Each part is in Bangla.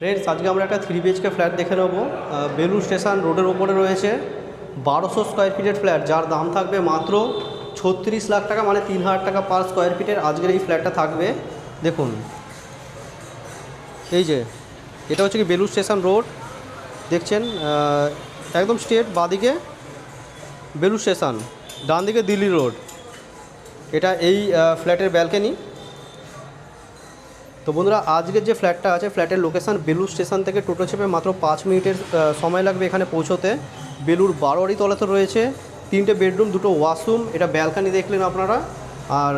फ्रेंड्स आज के আমরা একটা 3 BHK ফ্ল্যাট দেখে নেব। বেলুড় স্টেশন রোডের উপরে রয়েছে 1200 স্কয়ার ফিটের ফ্ল্যাট, যার দাম থাকবে মাত্র 36 লাখ টাকা, মানে 3000 টাকা পার স্কয়ার ফিটের আজকের এই ফ্ল্যাটটা থাকবে। দেখুন এই যে এটা হচ্ছে কি বেলুড় স্টেশন রোড দেখছেন, একদম স্ট্রেট বাঁদিকে বেলুড় স্টেশন, ডান দিকে দিল্লি রোড। এটা এই ফ্ল্যাটের ব্যালকনি। তো বন্ধুরা আজকের যে ফ্ল্যাটটা আছে, ফ্ল্যাটের লোকেশান বেলুড় স্টেশন থেকে টোটো চেপে মাত্র 5 মিনিটের সময় লাগবে এখানে পৌঁছোতে। বেলুড় 12 আড়ি তলাতে রয়েছে, 3টে বেডরুম, 2টো ওয়াশরুম, এটা ব্যালকনি দেখলেন আপনারা। আর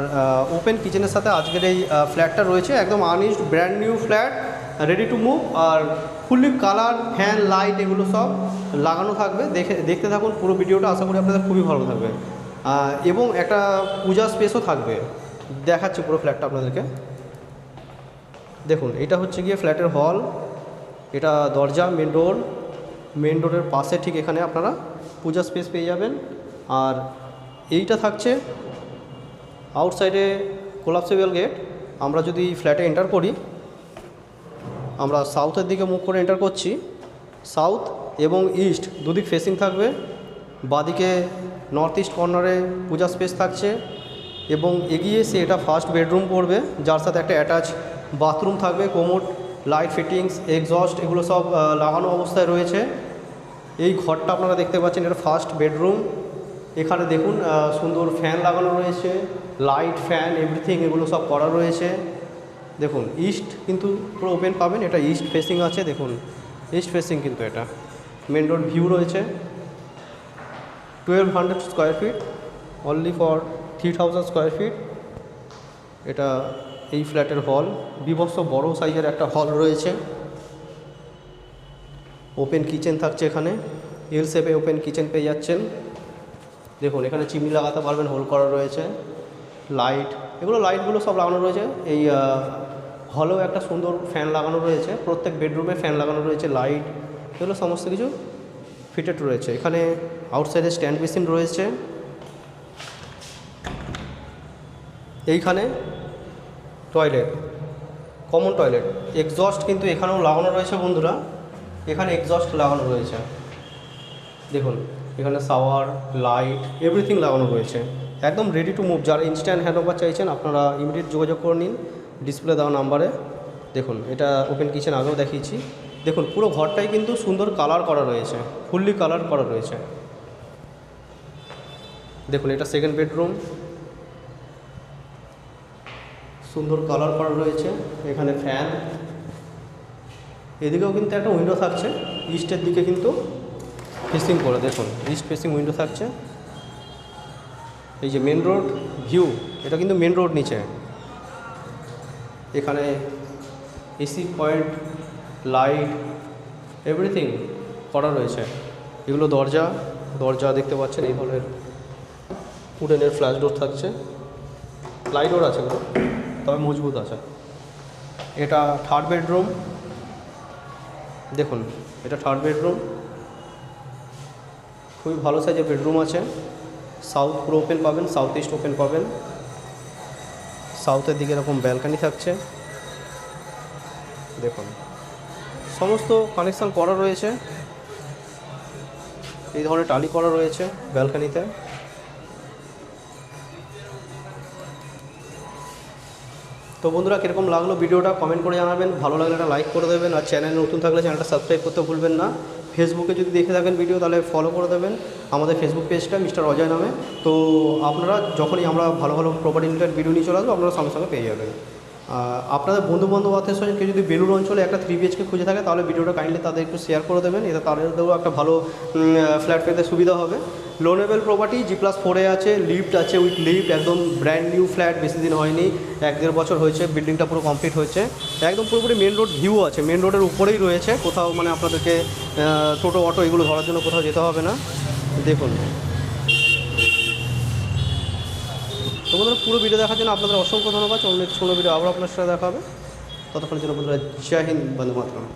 ওপেন কিচেনের সাথে আজকের এই ফ্ল্যাটটা রয়েছে, একদম unused brand new flat, ready to move. আর ফুললি কালার, ফ্যান, লাইট এগুলো সব লাগানো থাকবে। দেখতে থাকুন পুরো ভিডিওটা, আশা করি আপনাদের খুবই ভালো থাকবে। এবং একটা পূজা স্পেসও থাকবে, দেখাচ্ছি পুরো ফ্ল্যাটটা আপনাদেরকে। দেখুন এটা হচ্ছে গিয়ে ফ্ল্যাটের হল, এটা দরজা, মেন রোডের পাশে ঠিক এখানে আপনারা পূজা স্পেস পেয়ে যাবেন। আর এইটা থাকছে আউটসাইডে কোলাপসেবল গেট। আমরা যদি ফ্ল্যাটে এন্টার করি, আমরা সাউথের দিকে মুখ করে এন্টার করছি। সাউথ এবং ইস্ট দুদিক ফেসিং থাকবে। বাদিকে নর্থ ইস্ট কর্নারে পূজা স্পেস থাকছে এবং এগিয়ে এসে এটা ফার্স্ট বেডরুম পড়বে, যার সাথে একটা অ্যাটাচ বাথরুম থাকবে, কোমোড, লাইট ফিটিংস, এক্সস্ট এগুলো সব লাগানো অবস্থায় রয়েছে। এই ঘরটা আপনারা দেখতে পাচ্ছেন, এটা ফার্স্ট বেডরুম। এখানে দেখুন সুন্দর ফ্যান লাগানো রয়েছে, লাইট, ফ্যান, এভরিথিং এগুলো সব করা রয়েছে। দেখুন ইস্ট কিন্তু পুরো ওপেন পাবেন, এটা ইস্ট ফেসিং আছে। দেখুন ইস্ট ফেসিং কিন্তু এটা মেন রোড ভিউ রয়েছে। 1200 square feet, only for 3000 square feet. এটা এই ফ্ল্যাটের হল, বিভৎস বড় সাইজের একটা হল রয়েছে। ওপেন কিচেন থাকছে এখানে, এল শেপে ওপেন কিচেন পেয়ে যাচ্ছেন। দেখুন এখানে চিমনি লাগাতে পারবেন, হোল করা রয়েছে। লাইট, এগুলো লাইটগুলো সব লাগানো রয়েছে। এই হলেও একটা সুন্দর ফ্যান লাগানো রয়েছে, প্রত্যেক বেডরুমে ফ্যান লাগানো রয়েছে, লাইট এগুলো সমস্ত কিছু ফিটেড রয়েছে। এখানে আউটসাইডে স্ট্যান্ড বেসিন রয়েছে। এইখানে টয়লেট, কমন টয়লেট, এক্সস্ট কিন্তু এখানেও লাগানো রয়েছে বন্ধুরা, এখানে এক্সস্ট লাগানো রয়েছে। দেখুন এখানে শাওয়ার, লাইট, এভরিথিং লাগানো রয়েছে, একদম রেডি টু মুভ। যারা ইনস্ট্যান্ট হ্যান্ডওভার চাইছেন আপনারা ইমিডিয়েট যোগাযোগ করে নিন ডিসপ্লে দেওয়া নাম্বারে। দেখুন এটা ওপেন কিচেন আগেও দেখিয়েছি। দেখুন পুরো ঘরটাই কিন্তু সুন্দর কালার করা রয়েছে, ফুললি কালার করা রয়েছে। দেখুন এটা সেকেন্ড বেডরুম, সুন্দর কালার করা রয়েছে। এখানে ফ্যান, এদিকেও কিন্তু একটা উইন্ডো থাকছে, ইস্টের দিকে কিন্তু ফেসিং করে। দেখুন ইস্ট ফেসিং উইন্ডো থাকছে। এই যে মেন রোড ভিউ, এটা কিন্তু মেন রোড নিচে। এখানে এসি পয়েন্ট, লাইট, এভরিথিং করা রয়েছে। এগুলো দরজা দেখতে পাচ্ছেন, এই ধরনের উডেনের ফ্ল্যাশ ডোর থাকছে, লাইট ডোর আছে এগুলো, তবে মজবুত আছে। এটা থার্ড বেডরুম। দেখুন এটা থার্ড বেডরুম, খুবই ভালো সাইজের বেডরুম আছে। সাউথ পুরো ওপেন পাবেন, সাউথ ইস্ট ওপেন পাবেন। সাউথের দিকে এরকম ব্যালকনি থাকছে। দেখুন সমস্ত কানেকশান করা রয়েছে, এই ধরনের টালি করা রয়েছে ব্যালকনিতে। তো বন্ধুরা কীরকম লাগলো ভিডিওটা কমেন্ট করে জানাবেন, ভালো লাগলে একটা লাইক করে দেবেন। আর চ্যানেল নতুন থাকলে চ্যানেলটা সাবস্ক্রাইব করতে ভুলবেন না। ফেসবুকে যদি দেখে থাকেন ভিডিও তাহলে ফলো করে দেবেন আমাদের ফেসবুক পেজটা মিস্টার অজয় নামে। তো আপনারা যখনই আমরা ভালো ভালো প্রপার্টি রিলেটেড ভিডিও নিয়ে চলে আসবো, আপনারা সঙ্গে সঙ্গে পেয়ে যাবেন। আপনাদের বন্ধু আত্মীয় স্বজন কেউ যদি বেলুড় অঞ্চলে একটা 3 BHK খুঁজে থাকে তাহলে ভিডিওটা কাইন্ডলি তাদের একটু শেয়ার করে দেবেন, এতে তাদেরও একটা ভালো ফ্ল্যাট পেতে সুবিধা হবে। লোনেবল প্রপার্টি, G+4 আছে, লিফট আছে, উইথ লিফট, একদম ব্র্যান্ড নিউ ফ্ল্যাট, বেশি দিন হয়নি, 1-1.5 বছর হয়েছে, বিল্ডিংটা পুরো কমপ্লিট হয়েছে। একদম পুরোপুরি মেন রোড ভিউ আছে, মেন রোডের উপরেই রয়েছে, কোথাও মানে আপনাদেরকে টোটো অটো এগুলো ধরার জন্য কোথাও যেতে হবে না। দেখুন তো বন্ধুরা পুরো ভিডিও দেখার জন্য আপনাদের অসংখ্য ধন্যবাদ। অন্য ভিডিও আবার আপনার সাথে দেখা হবে, ততক্ষণের জন্য বন্ধুরা জয় হিন্দ, বন্দে মাতরম।